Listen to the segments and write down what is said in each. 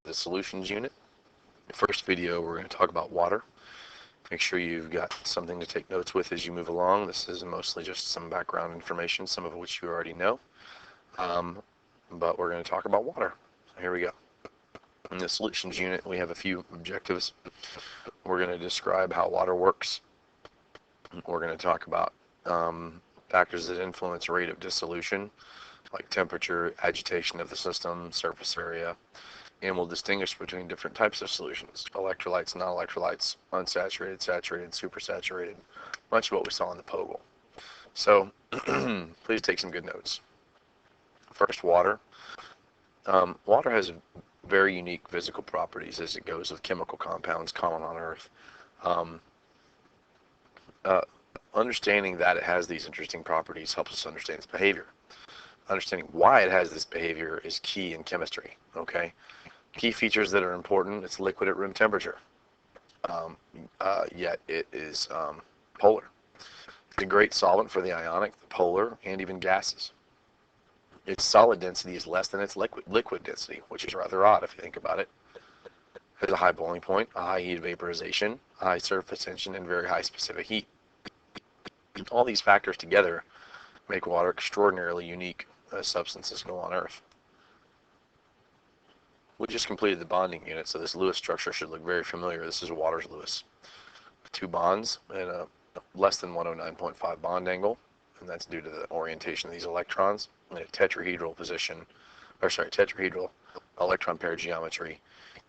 the solutions unit. First video, we're going to talk about water. Make sure you've got something to take notes with as you move along. This is mostly just some background information, some of which you already know. But we're going to talk about water. So here we go. In the solutions unit, we have a few objectives. We're going to describe how water works. We're going to talk about factors that influence rate of dissolution, like temperature, agitation of the system, surface area, and we'll distinguish between different types of solutions: electrolytes, non-electrolytes, unsaturated, saturated, supersaturated, much of what we saw in the POGL. So please take some good notes. First, water. Water has very unique physical properties as it goes with chemical compounds common on Earth. Understanding that it has these interesting properties helps us understand its behavior. Understanding why it has this behavior is key in chemistry. Okay, key features that are important: it's liquid at room temperature, yet it is polar. It's a great solvent for the ionic, the polar, and even gases. Its solid density is less than its liquid density, which is rather odd if you think about it. It has a high boiling point, a high heat of vaporization, a high surface tension, and very high specific heat. All these factors together make water extraordinarily unique as substances go on Earth. We just completed the bonding unit, so this Lewis structure should look very familiar. This is water's Lewis. 2 bonds and a less than 109.5 bond angle, and that's due to the orientation of these electrons in a tetrahedral position, tetrahedral electron pair geometry.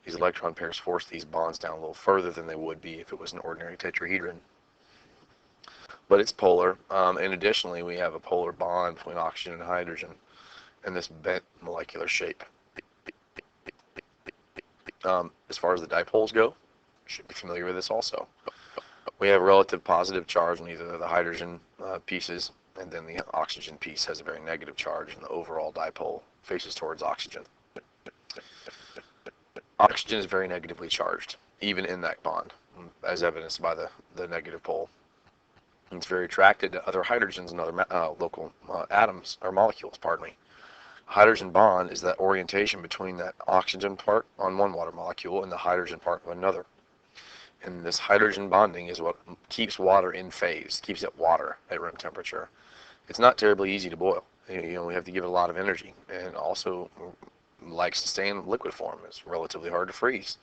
These electron pairs force these bonds down a little further than they would be if it was an ordinary tetrahedron. But it's polar, and additionally we have a polar bond between oxygen and hydrogen in this bent molecular shape. As far as the dipoles go, you should be familiar with this also. We have relative positive charge on either of the hydrogen pieces, and then the oxygen piece has a very negative charge, and the overall dipole faces towards oxygen. Oxygen is very negatively charged, even in that bond, as evidenced by the negative pole. It's very attracted to other hydrogens and other local atoms, or molecules, pardon me. Hydrogen bond is that orientation between that oxygen part on one water molecule and the hydrogen part of another. And this hydrogen bonding is what keeps water in phase, keeps it water at room temperature. It's not terribly easy to boil. We have to give it a lot of energy, and also likes to stay in liquid form. It's relatively hard to freeze.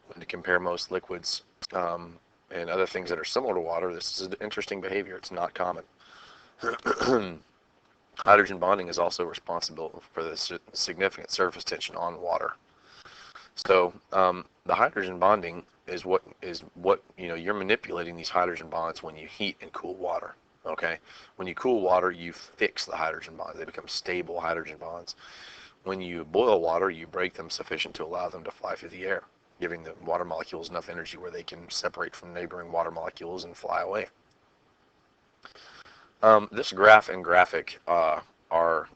When you compare most liquids and other things that are similar to water, this is an interesting behavior. It's not common. Hydrogen bonding is also responsible for the significant surface tension on water. So the hydrogen bonding is what you're manipulating these hydrogen bonds when you heat and cool water. Okay, when you cool water, you fix the hydrogen bonds; they become stable hydrogen bonds. When you boil water, you break them sufficient to allow them to fly through the air, giving the water molecules enough energy where they can separate from neighboring water molecules and fly away. This graph and graphic are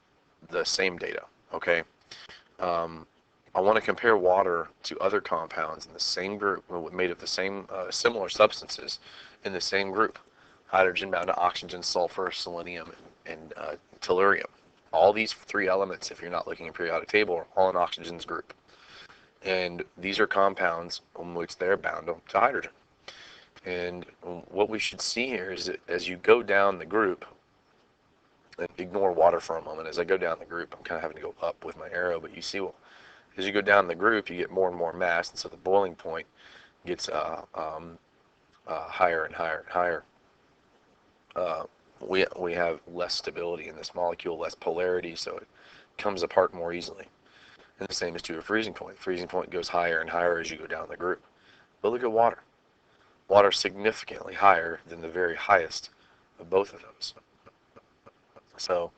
the same data. Okay. I want to compare water to other compounds in the same group, made of the same similar substances in the same group: hydrogen bound to oxygen, sulfur, selenium, and tellurium. All these 3 elements, if you're not looking at a periodic table, are all in oxygen's group. And these are compounds in which they're bound to hydrogen. And what we should see here is that as you go down the group, and ignore water for a moment, as I go down the group, I'm kind of having to go up with my arrow, but you see, as you go down the group, you get more and more mass, and so the boiling point gets higher and higher and higher. We have less stability in this molecule, less polarity, so it comes apart more easily. And the same is true of freezing point. Freezing point goes higher and higher as you go down the group. But look at water. Water is significantly higher than the very highest of both of those. So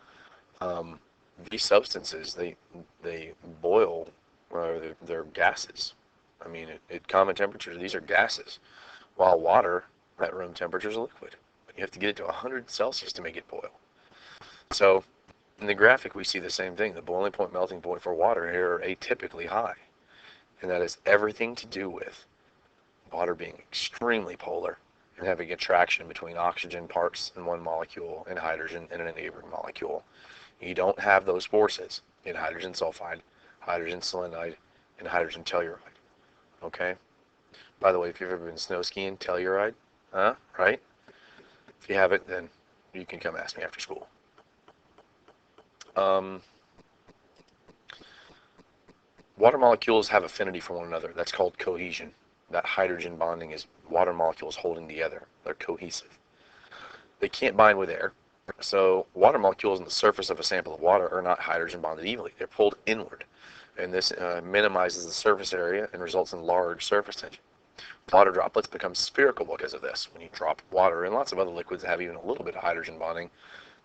these substances, they boil, they're gases. I mean, at common temperature, these are gases, while water at room temperature is a liquid. You have to get it to 100 Celsius to make it boil. So in the graphic, we see the same thing. The boiling point, melting point for water here are atypically high. And that has everything to do with water being extremely polar and having attraction between oxygen parts in one molecule and hydrogen in a neighboring molecule. You don't have those forces in hydrogen sulfide, hydrogen selenide, and hydrogen telluride. Okay? By the way, if you've ever been snow skiing, telluride, huh? Right? If you haven't, then you can come ask me after school. Water molecules have affinity for one another. That's called cohesion. That hydrogen bonding is water molecules holding together. They're cohesive. They can't bind with air. So water molecules on the surface of a sample of water are not hydrogen bonded evenly. They're pulled inward. And this minimizes the surface area and results in large surface tension. Water droplets become spherical because of this. When you drop water and lots of other liquids that have even a little bit of hydrogen bonding,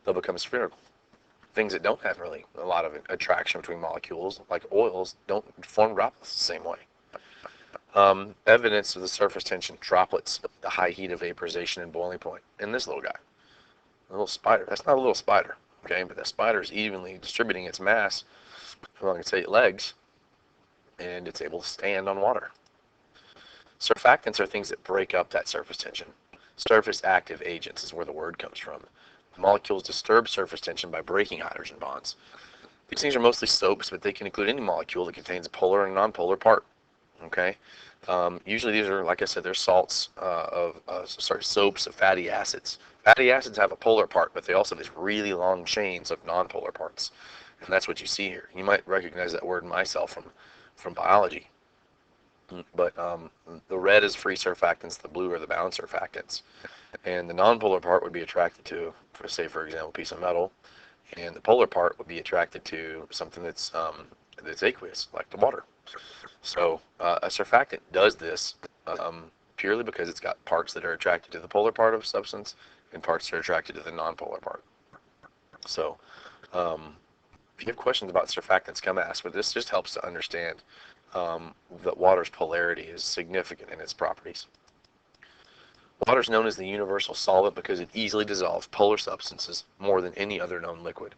they'll become spherical. Things that don't have really a lot of attraction between molecules, like oils, don't form droplets the same way. Evidence of the surface tension droplets, the high heat of vaporization and boiling point. And this little guy, a little spider. That's not a little spider, okay? But the spider is evenly distributing its mass along its 8 legs, and it's able to stand on water. Surfactants are things that break up that surface tension. Surface active agents is where the word comes from. Molecules disturb surface tension by breaking hydrogen bonds. These things are mostly soaps, but they can include any molecule that contains a polar and nonpolar part. Okay. Usually these are, like I said, they're salts soaps of fatty acids. Fatty acids have a polar part, but they also have these really long chains of nonpolar parts, and that's what you see here. You might recognize that word myself from biology. But the red is free surfactants, the blue are the bound surfactants. And the nonpolar part would be attracted to, say for example, a piece of metal, and the polar part would be attracted to something that's aqueous, like the water. So a surfactant does this purely because it's got parts that are attracted to the polar part of a substance and parts that are attracted to the nonpolar part. So if you have questions about surfactants, come ask, but this just helps to understand that water's polarity is significant in its properties. Water is known as the universal solvent because it easily dissolves polar substances more than any other known liquid.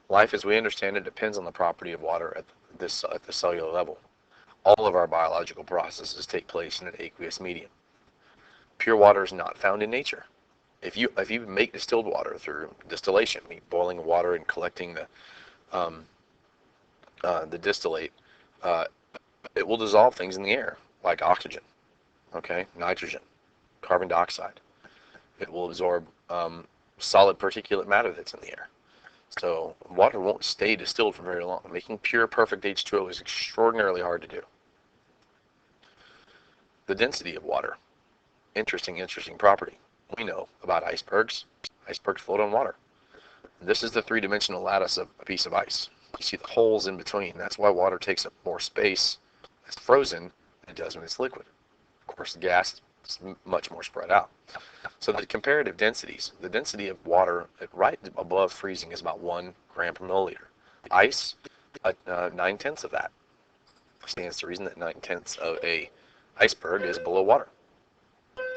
Life as we understand it depends on the property of water at the cellular level. All of our biological processes take place in an aqueous medium. Pure water is not found in nature. If you make distilled water through distillation, boiling water and collecting the distillate, it will dissolve things in the air like oxygen, okay, nitrogen, carbon dioxide. It will absorb solid particulate matter that's in the air. So water won't stay distilled for very long. Making pure, perfect H2O is extraordinarily hard to do. The density of water. Interesting property. We know about icebergs. Icebergs float on water. This is the three-dimensional lattice of a piece of ice. You see the holes in between. That's why water takes up more space as frozen than it does when it's liquid. Of course, the gas is much more spread out. So the comparative densities, the density of water right above freezing is about 1 gram per milliliter. Ice, 9/10 of that. Stands to reason that 9/10 of a iceberg is below water.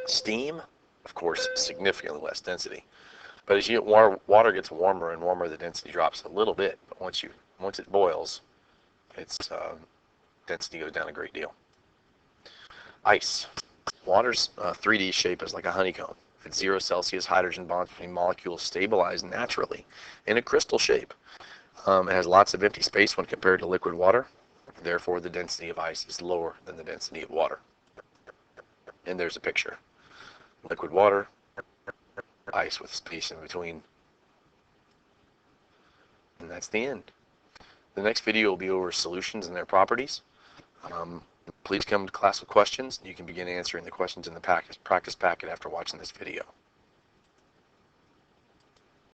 Steam, of course, significantly less density. But as water gets warmer and warmer, the density drops a little bit. But once it boils, its density goes down a great deal. Ice. Water's 3D shape is like a honeycomb. At 0 Celsius, hydrogen bonds between molecules stabilize naturally in a crystal shape. It has lots of empty space when compared to liquid water. Therefore, the density of ice is lower than the density of water. And there's a picture. Liquid water, ice with space in between. And that's the end. The next video will be over solutions and their properties. Please come to class with questions. You can begin answering the questions in the practice packet after watching this video.